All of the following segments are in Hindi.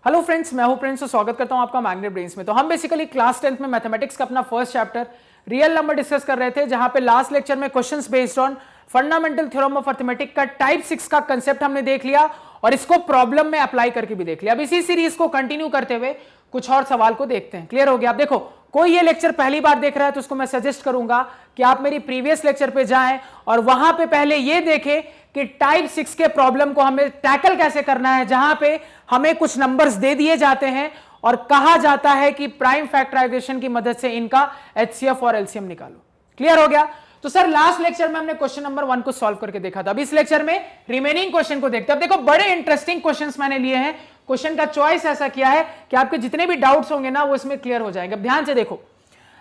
हेलो फ्रेंड्स, मैं हूं प्रिंस और स्वागत करता हूं आपका मैग्नेट ब्रेन्स में। तो हम बेसिकली क्लास 10th में मैथमेटिक्स का अपना first chapter real number discuss कर रहे थे, जहां पे लास्ट लेक्चर में questions based on fundamental theorem of arithmetic का टाइप 6 का कंसेप्ट हमने देख लिया और इसको प्रॉब्लम में अप्लाई करके भी देख लिया। अब इसी सीरीज को कंटिन्यू करते हुए कुछ और सवाल को देखते हैं। क्लियर हो गया? आप देखो, कोई ये लेक्चर पहली बार देख रहा है तो उसको मैं सजेस्ट करूंगा कि आप मेरी प्रीवियस लेक्चर पे जाएं और वहां पे पहले ये देखें कि टाइप 6 के प्रॉब्लम को हमें टैकल कैसे करना है, जहां पे हमें कुछ नंबर्स दे दिए जाते हैं और कहा जाता है कि प्राइम फैक्टराइजेशन की मदद से इनका एचसीएफ और एलसीएम निकालो। क्लियर हो गया? तो सर लास्ट लेक्चर में हमने क्वेश्चन नंबर 1 को सॉल्व करके देखा था। अब इस लेक्चर में रिमेनिंग क्वेश्चन को देखते हैं। अब देखो, बड़े इंटरेस्टिंग क्वेश्चंस मैंने लिए हैं। क्वेश्चन का चॉइस ऐसा किया है कि आपके जितने भी डाउट्स होंगे ना वो इसमें क्लियर हो जाएंगे। अब ध्यान से देखो,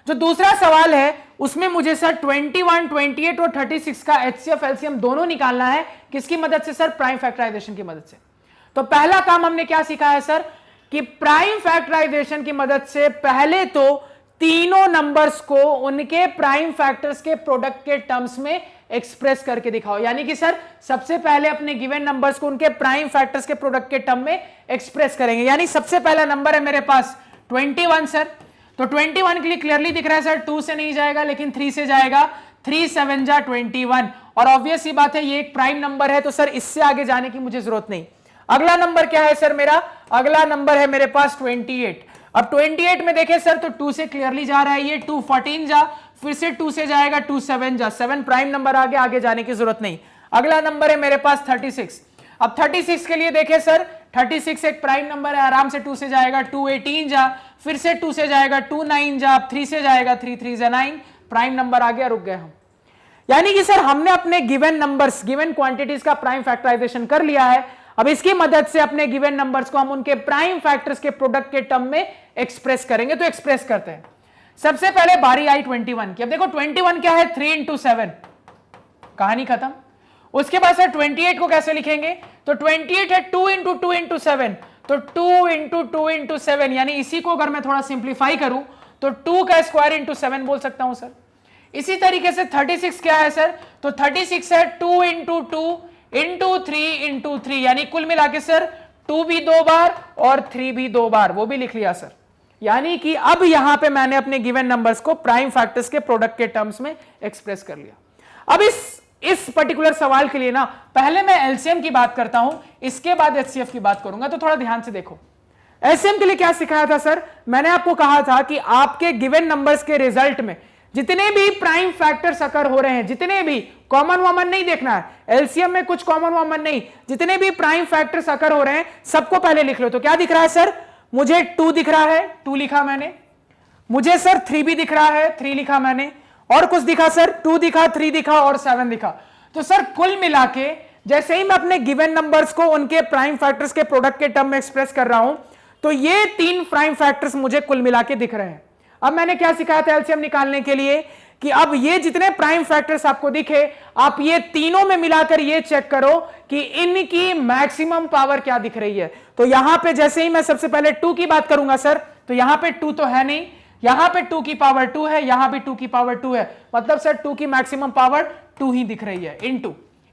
जो दूसरा सवाल है उसमें मुझे सर 21, 28 और 36 का एचसीएफ एलसीएम दोनों निकालना है। किसकी मदद से सर? प्राइम फैक्टराइजेशन की मदद से। तो पहला काम हमने क्या सीखा है सर कि प्राइम फैक्टराइजेशन की मदद से पहले तो तीनों नंबर्स को उनके प्राइम फैक्टर्स के प्रोडक्ट के टर्म्स में एक्सप्रेस करके दिखाओ। यानी कि सर सबसे पहले अपने गिवन नंबर्स को उनके प्राइम फैक्टर्स के प्रोडक्ट के टर्म में एक्सप्रेस करेंगे। यानी सबसे पहला नंबर है मेरे पास 21 सर। तो 21 के लिए क्लियरली दिख रहा है सर 2 से नहीं जाएगा लेकिन 3 से जाएगा। 3 7 जा 21 और ऑब्वियस ही बात है ये एक प्राइम नंबर है तो सर इससे आगे जाने की मुझे जरूरत नहीं। अगला नंबर क्या है सर मेरा? अगला नंबर है मेरे पास 28। अब 28 में देखें सर तो 2 से क्लियरली जा रहा है ये। 2 14 जा, फिर से 2 से जाएगा 2 7 जा। 7 प्राइम नंबर आगे जाने की जरूरत नहीं। अगला नंबर है मेरे पास 36। अब 36 के लिए देखें सर 36 एक प्राइम नंबर है, आराम से 2 से जाएगा। 2 18 जा, फिर से 2 से जाएगा 2 9 जा, 3 से जाएगा 3 3 जा 9। प्राइम नंबर आ गया, रुक गए हम। यानी कि सर हमने अपने गिवन नंबर्स, गिवन क्वांटिटीज का प्राइम फैक्टराइजेशन कर लिया है। अब इसकी मदद से अपने गिवन नंबर्स को हम उनके प्राइम फैक्टर्स के प्रोडक्ट के टर्म में एक्सप्रेस करेंगे। तो एक्सप्रेस करते हैं। सबसे पहले बारी आई 21 की। अब देखो 21 क्या है? 3 into 7, कहानी खत्म। उसके बाद सर 28 को कैसे लिखेंगे? तो 28 है 2 into 2 into 7, तो 2 into 2 into 7, यानी इसी को अगर मैं थोड़ा सिंप्लीफाई करूं तो 2 का स्क्वायर इंटू 7 बोल सकता हूं सर। इसी तरीके से 36 क्या है सर? तो 36 है 2 into 2 into 3 into 3, यानी कुल मिला के सर 2 भी 2 बार और 3 भी 2 बार, वो भी लिख लिया सर। यानी कि अब यहां पे मैंने अपने गिवन नंबर्स को प्राइम फैक्टर्स के प्रोडक्ट के टर्म्स में एक्सप्रेस कर लिया। अब इस पर्टिकुलर सवाल के लिए ना पहले मैं एलसीएम की बात करता हूं, इसके बाद एचसीएफ की बात करूंगा। तो थोड़ा ध्यान से देखो, एलसीएम के लिए क्या सिखाया था सर? मैंने आपको कहा था कि आपके गिवन नंबर्स के रिजल्ट में जितने भी प्राइम फैक्टर्स अकर हो रहे हैं, जितने भी कॉमन वॉमन नहीं देखना है, एलसीएम में कुछ कॉमन वॉमन नहीं, जितने भी प्राइम फैक्टर्स अकर हो रहे हैं सबको पहले लिख लो। तो क्या दिख रहा है सर? मुझे 2 दिख रहा है, 2 लिखा मैंने। मुझे सर 3 भी दिख रहा है, 3 लिखा मैंने। और कुछ दिखा सर? 2 दिखा, 3 दिखा और 7 दिखा। तो सर कुल मिला के जैसे ही मैं अपने गिवन नंबर्स को उनके प्राइम फैक्टर्स के प्रोडक्ट के टर्म में एक्सप्रेस कर रहा हूं तो ये 3 प्राइम फैक्टर्स मुझे कुल मिला के दिख रहे हैं। अब मैंने क्या सिखाया था एलसीएम निकालने के लिए कि अब ये जितने प्राइम फैक्टर्स आपको दिखे, आप ये तीनों में मिलाकर ये चेक करो कि इनकी मैक्सिमम पावर क्या दिख रही है। तो यहां पे जैसे ही मैं सबसे पहले 2 की बात करूंगा सर, तो यहां पे 2 तो है नहीं, यहां पे 2 की पावर 2 है, यहां भी 2 की पावर 2 है, मतलब सर 2 की मैक्सिमम पावर 2 ही दिख रही है।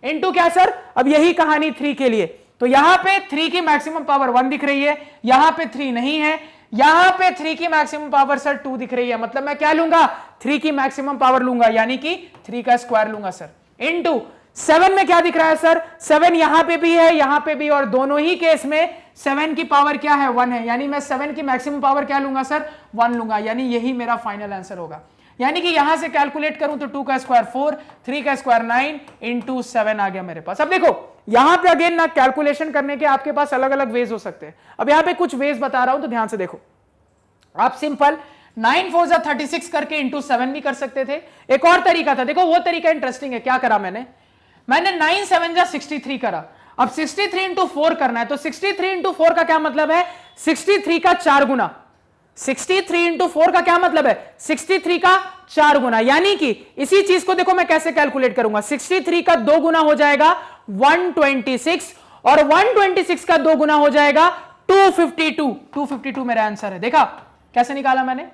इनटू क्या सर? अब यही कहानी 3 के लिए। तो यहां पे 3 की मैक्सिमम पावर 1 दिख रही है, यहां पे 3 नहीं है, यहां पे 3 की मैक्सिमम पावर सर 2 दिख रही है, मतलब मैं क्या लूंगा? 3 की मैक्सिमम पावर लूंगा, यानी कि 3 का स्क्वायर लूंगा सर। इनटू 7 में क्या दिख रहा है सर? 7 यहां पे भी है, यहां पे भी, और दोनों ही केस में 7 की पावर क्या है? 1 है, यानी मैं 7 की मैक्सिमम पावर क्या लूंगा सर? 1 लूंगा, यानी यही मेरा फाइनल आंसर होगा। यानी कि यहां से कैलकुलेट करूं तो 2 का स्क्वायर 4, 3 का स्क्वायर 9 इंटू 7 आ गया मेरे पास। अब देखो यहां पे अगेन ना कैलकुलेशन करने के आपके पास अलग अलग वेज हो सकते हैं। अब यहां पे कुछ वेज बता रहा हूं तो ध्यान से देखो। आप सिंपल 9 4 जा 36 करके इंटू 7 भी कर सकते थे। एक और तरीका था, देखो वो तरीका इंटरेस्टिंग है। क्या करा मैंने 9 7 जा 63 करा। अब 63 इंटू 4 करना है, तो 63 इंटू 4 का क्या मतलब है? 63 का 4 गुना। 63 इंटू 4 का क्या मतलब है? 63 का 4 गुना। यानी कि इसी चीज को देखो मैं कैसे कैलकुलेट करूंगा। 63 का 2 गुना हो जाएगा 126 और 126 का 2 गुना हो जाएगा 252। 252 मेरा आंसर है। देखा कैसे निकाला मैंने?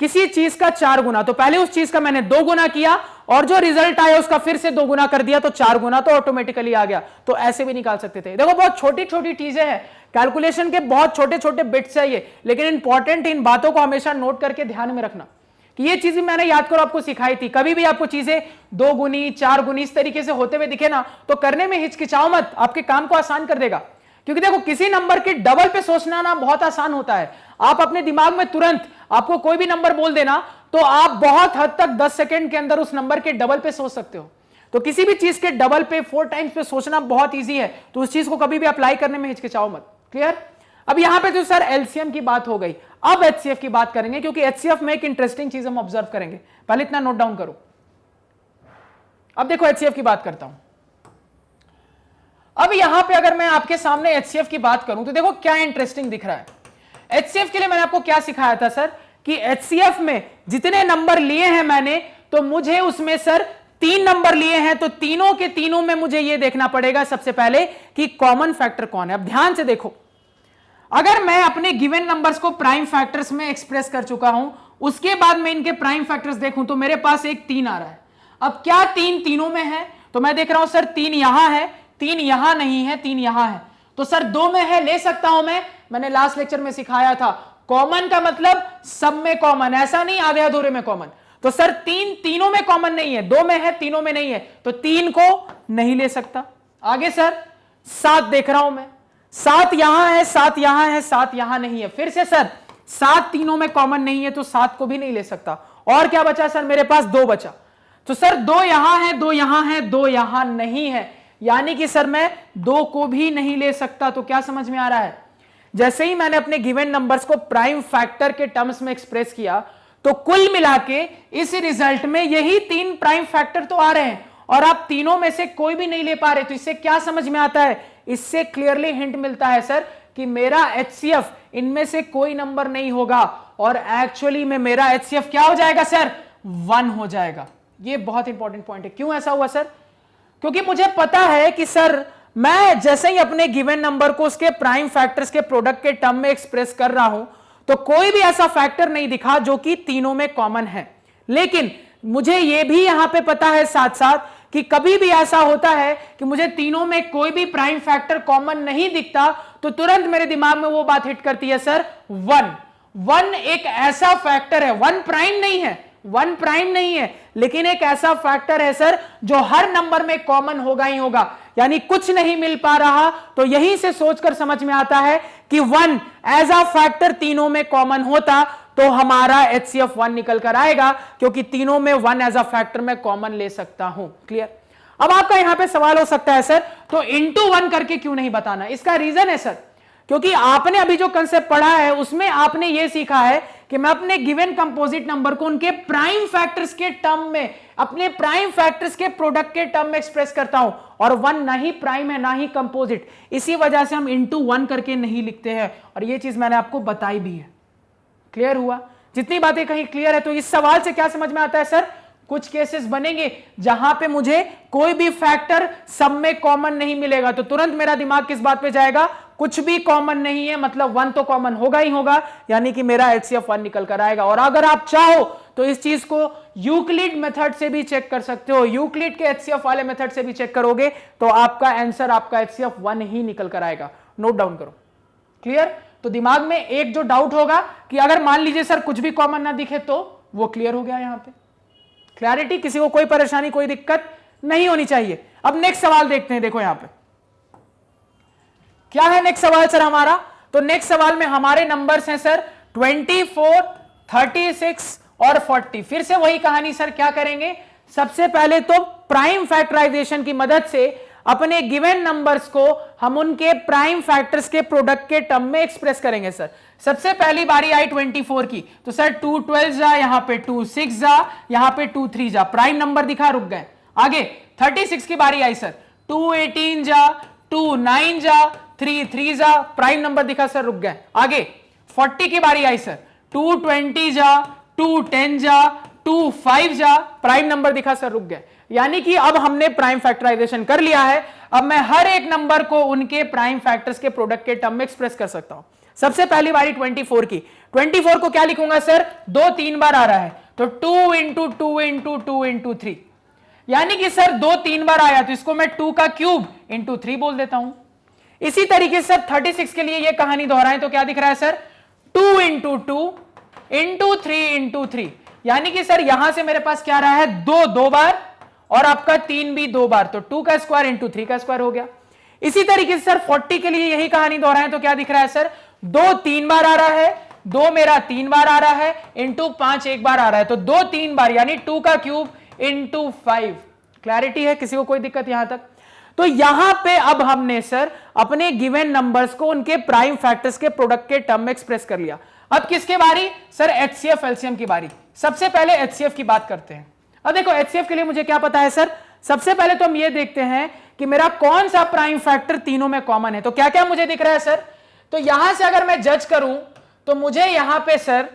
किसी चीज का 4 गुना, तो पहले उस चीज का मैंने 2 गुना किया और जो रिजल्ट आया उसका फिर से 2 गुना कर दिया, तो 4 गुना तो ऑटोमेटिकली आ गया। तो ऐसे भी निकाल सकते थे। देखो बहुत छोटी छोटी चीजें हैं, कैलकुलेशन के बहुत छोटे छोटे बिट्स है ये, लेकिन इंपॉर्टेंट इन बातों को हमेशा नोट करके ध्यान में रखना कि ये चीजें मैंने याद करो आपको सिखाई थी। कभी भी आपको चीजें 2 गुनी 4 गुनी इस तरीके से होते हुए दिखे ना, तो करने में हिचकिचाओ मत, आपके काम को आसान कर देगा। क्योंकि देखो किसी नंबर के डबल पे सोचना ना बहुत आसान होता है। आप अपने दिमाग में तुरंत आपको कोई भी नंबर बोल देना तो आप बहुत हद तक 10 सेकंड के अंदर उस नंबर के डबल पे सोच सकते हो। तो किसी भी चीज के डबल पे 4 टाइम्स पे सोचना बहुत इजी है, तो उस चीज को कभी भी अप्लाई करने में हिचकिचाओ मत। क्लियर? अब यहां पे तो सर एलसीएम की बात हो गई, अब एचसीएफ की बात करेंगे, क्योंकि एचसीएफ में एक इंटरेस्टिंग चीज हम ऑब्जर्व करेंगे। पहले इतना नोट डाउन करो। अब देखो एचसीएफ की बात करता हूं। अब यहां पे अगर मैं आपके सामने एचसीएफ की बात करूं तो देखो क्या इंटरेस्टिंग दिख रहा है। एचसीएफ के लिए मैंने आपको क्या सिखाया था सर कि एचसीएफ में जितने नंबर लिए हैं मैंने, तो मुझे उसमें सर 3 नंबर लिए हैं, तो तीनों के तीनों में मुझे यह देखना पड़ेगा सबसे पहले कि कॉमन फैक्टर कौन है। अब ध्यान से देखो, अगर मैं अपने गिवन नंबर्स को प्राइम फैक्टर्स में एक्सप्रेस कर चुका हूं, उसके बाद मैं इनके प्राइम फैक्टर्स देखूं तो मेरे पास एक 3 आ रहा है। अब क्या 3 तीनों में है? तो मैं देख रहा हूं सर 3 यहां है, 3 यहां नहीं है, 3 यहां है, तो सर 2 में है, ले सकता हूं मैंने लास्ट लेक्चर में सिखाया था कॉमन का मतलब सब में कॉमन, ऐसा नहीं आधे अधूरे में कॉमन। तो सर 3 तीनों में कॉमन नहीं है, 2 में है, तीनों में नहीं है, तो 3 को नहीं ले सकता। आगे सर 7 देख रहा हूं मैं, 7 यहां है, 7 यहां है, 7 यहां नहीं है, फिर से सर 7 तीनों में कॉमन नहीं है, तो 7 को भी नहीं ले सकता। और क्या बचा सर? मेरे पास 2 बचा, तो सर 2 यहां है, 2 यहां है, 2 यहां नहीं है, यानी कि सर मैं 2 को भी नहीं ले सकता। तो क्या समझ में आ रहा है? जैसे ही मैंने अपने गिवन नंबर्स को प्राइम फैक्टर के टर्म्स में एक्सप्रेस किया, तो कुल मिला के इस रिजल्ट में यही 3 प्राइम फैक्टर तो आ रहे हैं और आप तीनों में से कोई भी नहीं ले पा रहे। तो इससे क्या समझ में आता है? इससे क्लियरली हिंट मिलता है सर कि मेरा एचसीएफ इनमें से कोई नंबर नहीं होगा और एक्चुअली में मेरा एचसीएफ क्या हो जाएगा सर? 1 हो जाएगा। ये बहुत इंपॉर्टेंट पॉइंट है। क्यों ऐसा हुआ सर? क्योंकि मुझे पता है कि सर मैं जैसे ही अपने गिवन नंबर को उसके प्राइम फैक्टर्स के प्रोडक्ट के टर्म में एक्सप्रेस कर रहा हूं, तो कोई भी ऐसा फैक्टर नहीं दिखा जो कि तीनों में कॉमन है। लेकिन मुझे यह भी यहां पे पता है साथ साथ कि कभी भी ऐसा होता है कि मुझे तीनों में कोई भी प्राइम फैक्टर कॉमन नहीं दिखता, तो तुरंत मेरे दिमाग में वो बात हिट करती है सर 1 एक ऐसा फैक्टर है, 1 प्राइम नहीं है, 1 प्राइम नहीं है, लेकिन एक ऐसा फैक्टर है सर जो हर नंबर में कॉमन होगा ही होगा, यानी कुछ नहीं मिल पा रहा। तो यहीं से सोचकर समझ में आता है कि 1 एज अ फैक्टर तीनों में कॉमन होता तो हमारा एचसीएफ 1 निकल कर आएगा, क्योंकि तीनों में 1 एज अ फैक्टर में कॉमन ले सकता हूं। क्लियर? अब आपका यहां पे सवाल हो सकता है सर तो इंटू 1 करके क्यों नहीं बताना? इसका रीजन है सर, क्योंकि आपने अभी जो कंसेप्ट पढ़ा है उसमें आपने यह सीखा है कि मैं अपने गिवन कंपोजिट नंबर को उनके प्राइम फैक्टर्स के टर्म में, अपने प्राइम फैक्टर्स के प्रोडक्ट के टर्म में एक्सप्रेस करता हूं, और 1 ना ही प्राइम है ना ही कंपोजिट, इसी वजह से हम इंटू 1 करके नहीं लिखते हैं, और यह चीज मैंने आपको बताई भी है। क्लियर हुआ? जितनी बातें कहीं क्लियर है, तो इस सवाल से क्या समझ में आता है सर? कुछ केसेस बनेंगे जहां पे मुझे कोई भी फैक्टर सब में कॉमन नहीं मिलेगा, तो तुरंत मेरा दिमाग किस बात पे जाएगा? कुछ भी कॉमन नहीं है मतलब 1 तो कॉमन होगा ही होगा, यानी कि मेरा एचसीएफ 1 निकल कर आएगा। और अगर आप चाहो तो इस चीज को यूक्लिड मेथड से भी चेक कर सकते हो, यूक्लिड के एचसीएफ वाले मेथड से भी चेक करोगे तो आपका आंसर, आपका एचसीएफ 1 ही निकल कर आएगा। नोट डाउन करो। क्लियर? तो दिमाग में एक जो डाउट होगा कि अगर मान लीजिए सर कुछ भी कॉमन ना दिखे, तो वो क्लियर हो गया। यहां पे क्लैरिटी, किसी को कोई परेशानी कोई दिक्कत नहीं होनी चाहिए। अब नेक्स्ट सवाल देखते हैं। देखो यहां पे क्या है नेक्स्ट सवाल सर हमारा? तो नेक्स्ट सवाल में हमारे नंबर्स हैं सर 24, 36 और 40। फिर से वही कहानी सर, क्या करेंगे? सबसे पहले तो प्राइम फैक्टराइजेशन की मदद से अपने गिवन नंबर्स को हम उनके प्राइम फैक्टर्स के प्रोडक्ट के टर्म में एक्सप्रेस करेंगे सर। सबसे पहली बारी आई 24 की, तो सर 2 12 जा, यहां पे 2 6 जा, यहां पे 2 3 जा, प्राइम नंबर दिखा, रुक गए। आगे 36 की बारी आई सर, 2 18 जा, 2 9 जा, 3 3 जा, प्राइम नंबर दिखा सर, रुक गए। आगे 40 की बारी आई सर, 2 20 जा, 2 10 जा, 2 5 जा, प्राइम नंबर दिखा सर, रुक गए। यानी कि अब हमने प्राइम फैक्टराइजेशन कर लिया है। अब मैं हर एक नंबर को उनके प्राइम फैक्टर्स के प्रोडक्ट के टर्म में एक्सप्रेस कर सकता हूं। सबसे पहली बारी 24 की, 24 को क्या लिखूंगा सर, 2 3 बार आ रहा है तो 2 इंटू 2 इंटू 2 इंटू 3, यानी कि सर 2 3 बार आया तो इसको मैं 2 का क्यूब इंटू 3 बोल देता हूं। इसी तरीके से सर 36 के लिए ये कहानी दोहराएं तो क्या दिख रहा है सर, 2 इंटू 2 इंटू 3 इंटू 3, यानी कि सर यहां से मेरे पास क्या रहा है, 2 2 बार और आपका 3 भी 2 बार, तो 2 का स्क्वायर इंटू 3 का स्क्वायर हो गया। इसी तरीके से सर 40 के लिए यही कहानी दोहराएं तो क्या दिख रहा है सर, 2 3 बार आ रहा है, 2 मेरा 3 बार आ रहा है इंटू 5 एक बार आ रहा है, तो 2 3 बार यानी 2 का क्यूब इंटू 5। क्लैरिटी है, किसी को कोई दिक्कत यहां तक? तो यहां पे अब हमने सर अपने गिवन नंबर्स को उनके प्राइम फैक्टर्स के प्रोडक्ट के टर्म में एक्सप्रेस कर लिया। अब किसके बारी सर, एचसीएफ एलसीएम की बारी। सबसे पहले एचसीएफ की बात करते हैं। अब देखो एचसीएफ के लिए मुझे क्या पता है सर, सबसे पहले तो हम ये देखते हैं कि मेरा कौन सा प्राइम फैक्टर तीनों में कॉमन है। तो क्या क्या मुझे दिख रहा है सर, तो यहां से अगर मैं जज करूं तो मुझे यहां पे सर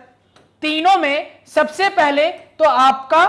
तीनों में सबसे पहले तो आपका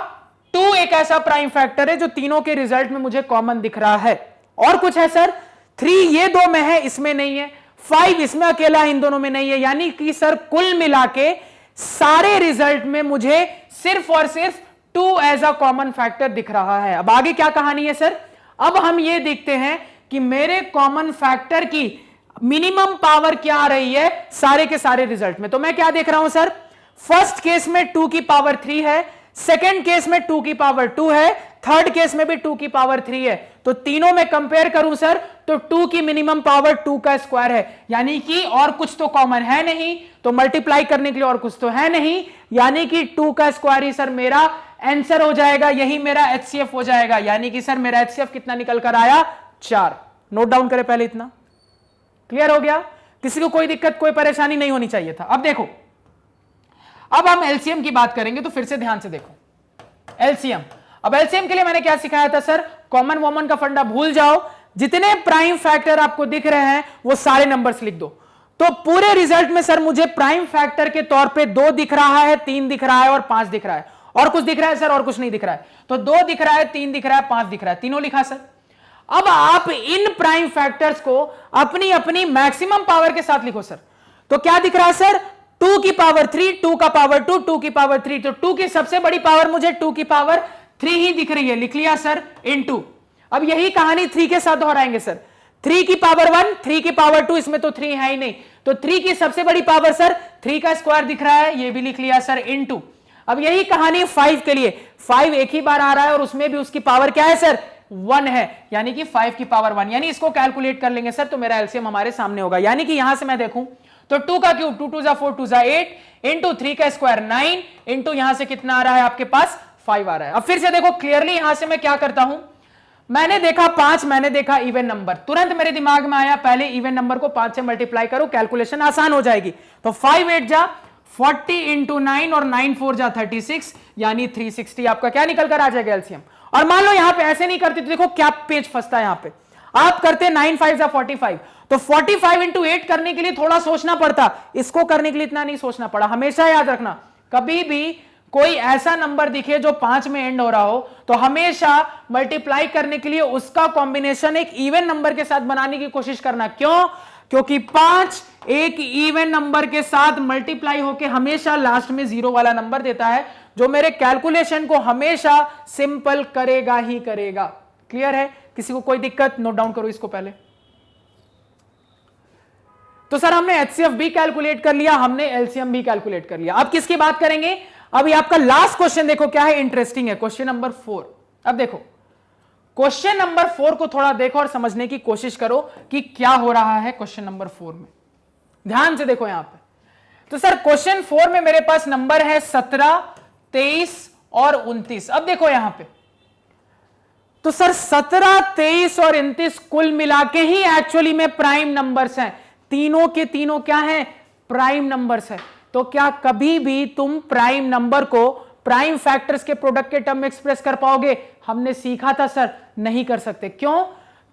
2 एक ऐसा प्राइम फैक्टर है जो तीनों के रिजल्ट में मुझे कॉमन दिख रहा है। और कुछ है सर, 3 ये 2 में है, इसमें नहीं है, 5 इसमें अकेला इन दोनों में नहीं है, यानी कि सर कुल मिला के सारे रिजल्ट में मुझे सिर्फ और सिर्फ 2 एज अ कॉमन फैक्टर दिख रहा है। अब आगे क्या कहानी है सर, अब हम ये देखते हैं कि मेरे कॉमन फैक्टर की मिनिमम पावर क्या आ रही है सारे के सारे रिजल्ट में। तो मैं क्या देख रहा हूं सर, फर्स्ट केस में 2 की पावर 3 है, सेकेंड केस में 2 की पावर 2 है, थर्ड केस में भी 2 की पावर 3 है। तो तीनों में कंपेयर करूं सर तो 2 की मिनिमम पावर 2 का स्क्वायर है, यानी कि और कुछ तो कॉमन है नहीं, तो मल्टीप्लाई करने के लिए और कुछ तो है नहीं, यानी कि 2 का स्क्वायर ही सर मेरा आंसर हो जाएगा, यही मेरा एचसीएफ हो जाएगा। यानी कि सर मेरा एचसीएफ कितना निकल कर आया, 4। नोट डाउन करें पहले, इतना क्लियर हो गया? किसी को कोई दिक्कत कोई परेशानी नहीं होनी चाहिए था। अब देखो, अब हम एलसीएम की बात करेंगे तो फिर से ध्यान से देखो एलसीएम। अब एलसीएम के लिए मैंने क्या सिखाया था सर, कॉमन वॉमन का फंडा भूल जाओ, जितने प्राइम फैक्टर आपको दिख रहे हैं वो सारे नंबर्स लिख दो। तो पूरे रिजल्ट में सर मुझे प्राइम फैक्टर के तौर पे 2 दिख रहा है, 3 दिख रहा है और 5 दिख रहा है। और कुछ दिख रहा है सर? और कुछ नहीं दिख रहा है। तो 2 दिख रहा है, 3 दिख रहा है, 5 दिख रहा है, तीनों लिखा सर। अब आप इन प्राइम फैक्टर्स को अपनी अपनी मैक्सिमम पावर के साथ लिखो सर। तो क्या दिख रहा है सर, 2 की पावर 3, 2 का पावर 2, 2 की पावर 3, तो 2 की सबसे बड़ी पावर मुझे 2 की पावर 3 ही दिख रही है, लिख लिया सर, इनटू। अब यही कहानी 3 के साथ दोहराएंगे सर, 3 की पावर 1, 3 की पावर 2, इसमें तो 3 है ही नहीं, तो 3 की सबसे बड़ी पावर सर 3 का स्क्वायर दिख रहा है, ये भी लिख लिया सर, इनटू। अब यही कहानी 5 के लिए, 5 एक ही बार आ रहा है और उसमें भी उसकी पावर क्या है सर, 1 है, यानी कि 5 की पावर 1, यानी इसको कैलकुलेट कर लेंगे सर तो मेरा एलसीएम हमारे सामने होगा। यानी कि यहां से मैं देखूं तो 2 का क्यूब 2 2 4 2 8 इंटू 3 का स्क्वायर 9 इंटू यहां से कितना आ रहा है आपके पास 5 आ रहा है। अब फिर से देखो क्लियरली, यहां से मैं क्या करता हूं, मैंने देखा 5, मैंने देखा इवन नंबर, तुरंत मेरे दिमाग में आया पहले इवन नंबर को 5 से मल्टीप्लाई करो, कैलकुलेशन आसान हो जाएगी। तो 5 8 जा 40 इंटू 9 और 9 4 जा 36, यानी 360 आपका क्या निकल कर आ जाएगा एलसीएम। और मान लो यहां पे ऐसे नहीं करते तो देखो क्या पेज फंसता है, यहां पे आप करते 9 5 जा 45, तो 45 इंटू 8 करने के लिए थोड़ा सोचना पड़ता, इसको करने के लिए इतना नहीं सोचना पड़ा। हमेशा याद रखना, कभी भी कोई ऐसा नंबर दिखे जो 5 में एंड हो रहा हो तो हमेशा मल्टीप्लाई करने के लिए उसका कॉम्बिनेशन एक इवन नंबर के साथ बनाने की कोशिश करना। क्यों? क्योंकि 5 एक इवन नंबर के साथ मल्टीप्लाई होके हमेशा लास्ट में 0 वाला नंबर देता है, जो मेरे कैलकुलेशन को हमेशा सिंपल करेगा ही करेगा। क्लियर है? किसी को कोई दिक्कत? नोट डाउन करो इसको पहले। तो सर हमने एचसीएफ भी कैलकुलेट कर लिया, हमने एलसीएम भी कैलकुलेट कर लिया। अब किसकी बात करेंगे? अभी आपका लास्ट क्वेश्चन देखो क्या है, इंटरेस्टिंग है, क्वेश्चन नंबर 4। अब देखो क्वेश्चन नंबर 4 को थोड़ा देखो और समझने की कोशिश करो कि क्या हो रहा है क्वेश्चन नंबर 4 में। ध्यान से देखो यहां पे। तो सर क्वेश्चन 4 में मेरे पास नंबर है 17, 23 और 29। अब देखो यहां पे, तो सर 17, 23 और 29 कुल मिला के ही एक्चुअली में प्राइम नंबर्स हैं। तीनों के तीनों क्या हैं? प्राइम नंबर्स हैं। तो क्या कभी भी तुम प्राइम नंबर को प्राइम फैक्टर्स के प्रोडक्ट के टर्म में एक्सप्रेस कर पाओगे? हमने सीखा था सर, नहीं कर सकते। क्यों?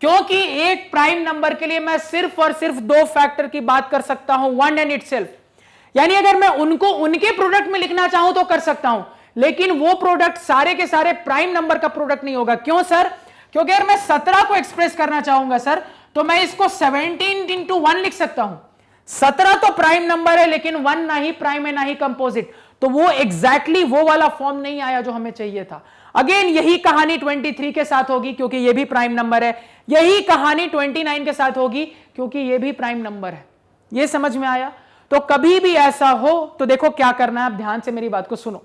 क्योंकि एक प्राइम नंबर के लिए मैं सिर्फ और सिर्फ 2 फैक्टर की बात कर सकता हूं, वन एंड इटसेल्फ। यानी अगर मैं उनको उनके प्रोडक्ट में लिखना चाहूं तो कर सकता हूं, लेकिन वो प्रोडक्ट सारे के सारे प्राइम नंबर का प्रोडक्ट नहीं होगा। क्यों सर? क्योंकि अगर मैं 17 को एक्सप्रेस करना चाहूंगा सर तो मैं इसको 17 into 1 लिख सकता हूं, 17 तो प्राइम नंबर है, लेकिन 1 ना ही प्राइम है ना ही कंपोजिट, तो वो एग्जैक्टली वो वाला फॉर्म नहीं आया जो हमें चाहिए था। अगेन यही कहानी 23 के साथ होगी क्योंकि ये भी प्राइम नंबर है, यही कहानी 29 के साथ होगी क्योंकि ये भी प्राइम नंबर है। ये समझ में आया? तो कभी भी ऐसा हो तो देखो क्या करना है, आप ध्यान से मेरी बात को सुनो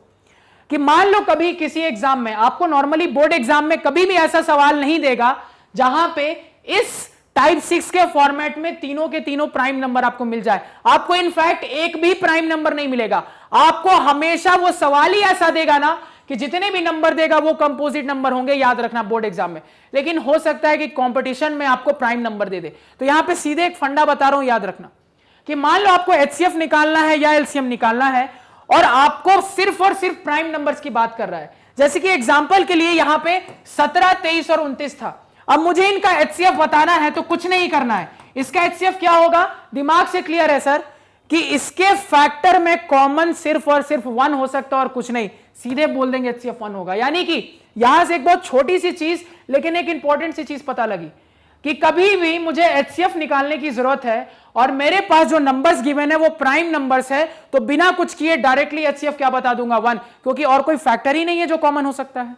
कि मान लो कभी किसी एग्जाम में आपको, नॉर्मली बोर्ड एग्जाम में कभी भी ऐसा सवाल नहीं देगा जहां पे इस टाइप 6 के फॉर्मेट में तीनों के तीनों प्राइम नंबर आपको मिल जाए। आपको इनफैक्ट एक भी प्राइम नंबर नहीं मिलेगा, आपको हमेशा वो सवाल ही ऐसा देगा ना कि जितने भी नंबर देगा वो कंपोजिट नंबर होंगे, याद रखना बोर्ड एग्जाम में। लेकिन हो सकता है कि कंपटीशन में आपको प्राइम नंबर दे दे। तो यहां पे सीधे एक फंडा बता रहा हूं, याद रखना कि मान लो आपको एचसीएफ निकालना है या एलसीएम निकालना है और आपको सिर्फ और सिर्फ प्राइम नंबर्स की बात कर रहा है। जैसे कि एग्जांपल के लिए यहां पे 17, 23 और 29 था। अब मुझे इनका एचसीएफ बताना है तो कुछ नहीं करना है, इसका एचसीएफ क्या होगा, दिमाग से क्लियर है सर कि इसके फैक्टर में कॉमन सिर्फ और सिर्फ 1 हो सकता है और कुछ नहीं, सीधे बोल देंगे एचसीएफ 1 होगा। यानी कि यहां से एक बहुत छोटी सी चीज लेकिन एक इंपॉर्टेंट सी चीज पता लगी कि कभी भी मुझे एचसीएफ निकालने की जरूरत है और मेरे पास जो नंबर्स गिवन है वो प्राइम नंबर्स है, तो बिना कुछ किए डायरेक्टली एचसीएफ क्या बता दूंगा, 1, क्योंकि और कोई फैक्टर ही नहीं है जो कॉमन हो सकता है।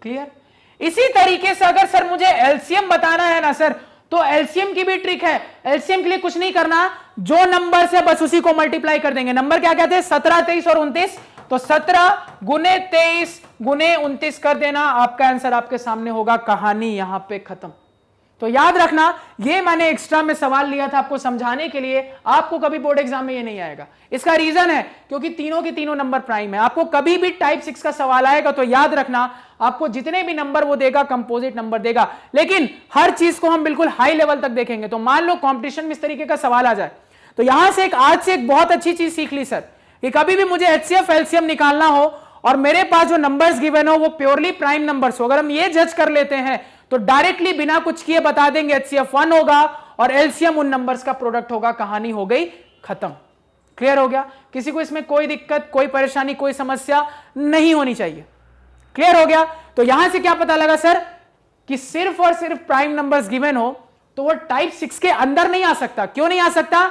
क्लियर? इसी तरीके से अगर सर मुझे एलसीएम बताना है ना सर, तो एलसीएम की भी ट्रिक है। एलसीएम के लिए कुछ नहीं करना, जो नंबर से बस उसी को मल्टीप्लाई कर देंगे। नंबर क्या कहते हैं, 17, 23 और 29, तो 17 गुने 23 गुने 29 कर देना, आपका आंसर आपके सामने होगा। कहानी यहां पे खत्म। तो याद रखना, ये मैंने एक्स्ट्रा में सवाल लिया था आपको समझाने के लिए, आपको कभी बोर्ड एग्जाम में ये नहीं आएगा। इसका रीजन है क्योंकि तीनों के तीनों नंबर प्राइम है। आपको कभी भी टाइप 6 का सवाल आएगा तो याद रखना, आपको जितने भी नंबर वो देगा कंपोजिट नंबर देगा, लेकिन हर चीज को हम बिल्कुल हाई लेवल तक देखेंगे। तो मान लो कंपटीशन में इस तरीके का सवाल आ जाए, तो यहां से आज से एक बहुत अच्छी चीज सीख ली सर कि कभी भी मुझे एचसीएफ एलसीएम निकालना हो और मेरे पास जो नंबर्स गिवन हो वो प्योरली प्राइम नंबर्स हो, अगर हम ये जज कर लेते हैं तो डायरेक्टली बिना कुछ किए बता देंगे एचसीएफ 1 होगा और एलसीएम उन नंबर्स का प्रोडक्ट होगा। कहानी हो गई खत्म। क्लियर हो गया? किसी को इसमें कोई दिक्कत, कोई परेशानी, कोई समस्या नहीं होनी चाहिए। क्लियर हो गया? तो यहां से क्या पता लगा सर कि सिर्फ और सिर्फ प्राइम नंबर्स गिवन हो तो वो टाइप 6 के अंदर नहीं आ सकता। क्यों नहीं आ सकता?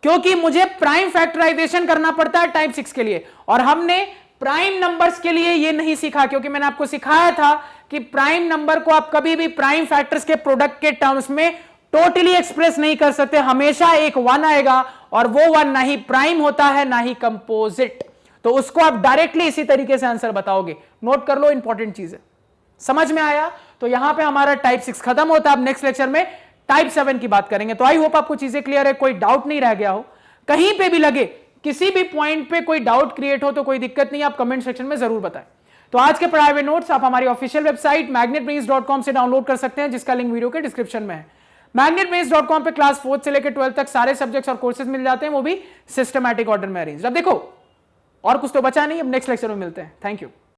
क्योंकि मुझे प्राइम फैक्टराइजेशन करना पड़ता है टाइप 6 के लिए, और हमने प्राइम नंबर्स के लिए ये नहीं सीखा, क्योंकि मैंने आपको सिखाया था कि प्राइम नंबर को आप कभी भी प्राइम फैक्टर्स के प्रोडक्ट के टर्म्स में टोटली एक्सप्रेस नहीं कर सकते। हमेशा एक 1 आएगा और वो 1 ना ही प्राइम होता है ना ही कंपोजिट, तो उसको आप डायरेक्टली इसी तरीके से आंसर बताओगे। नोट कर लो, इंपॉर्टेंट चीज है। समझ में आया? तो यहां पे हमारा टाइप 6 खत्म होता है। अब नेक्स्ट लेक्चर में टाइप 7 की बात करेंगे। तो आई होप आपको चीजें क्लियर है, कोई डाउट नहीं रह गया हो। कहीं पे भी लगे, किसी भी पॉइंट पे कोई डाउट क्रिएट हो तो कोई दिक्कत नहीं, आप कमेंट सेक्शन में जरूर बताएं। तो आज के पढ़ाए हुए नोट्स आप हमारी ऑफिशियल वेबसाइट magnetbrains.com से डाउनलोड कर सकते हैं, जिसका लिंक वीडियो के डिस्क्रिप्शन में है। magnetbrains.com पे क्लास 4 से लेकर 12 तक सारे सब्जेक्ट्स और कोर्सेज मिल जाते हैं, वो भी सिस्टमैटिक ऑर्डर में अरेंज। अब देखो और कुछ तो बचा नहीं, अब नेक्स्ट लेक्चर में मिलते हैं। Thank you.